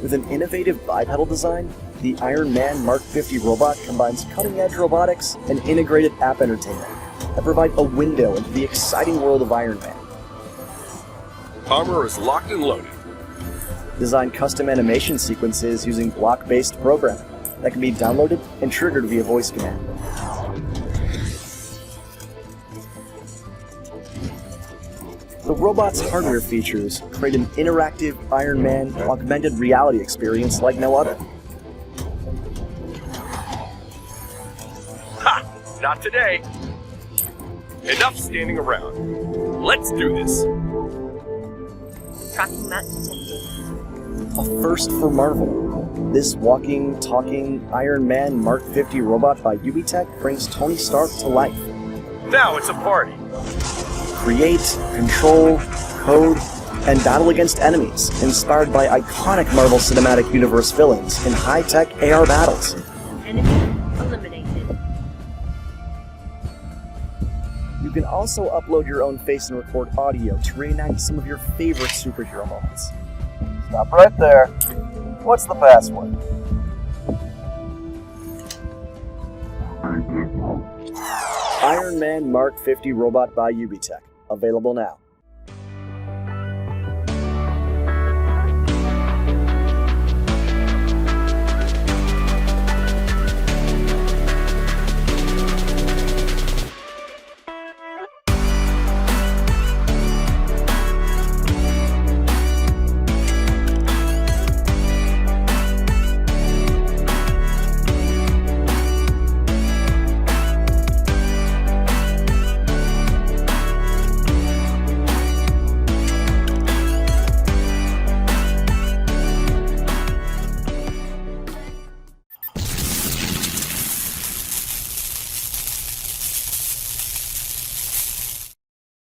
With an innovative bipedal design, the Iron Man MK50 Robot combines cutting-edge robotics and integrated app entertainment that provide a window into the exciting world of Iron Man. Armor is locked and loaded. Design custom animation sequences using block-based programming that can be downloaded and triggered via voice command. The robot's hardware features create an interactive Iron Man augmented reality experience like no other. Ha! Not today. Enough standing around. Let's do this. Tracking map detected. A first for Marvel. This walking, talking Iron Man MK50 Robot by Ubtech brings Tony Stark to life. Now it's a party. Create, control, code, and battle against enemies, inspired by iconic Marvel Cinematic Universe villains in high-tech AR battles. Enemy eliminated. You can also upload your own face and record audio to reenact some of your favorite superhero moments. Stop right there. What's the password? Iron Man MK50 Robot by Ubtech. Available now.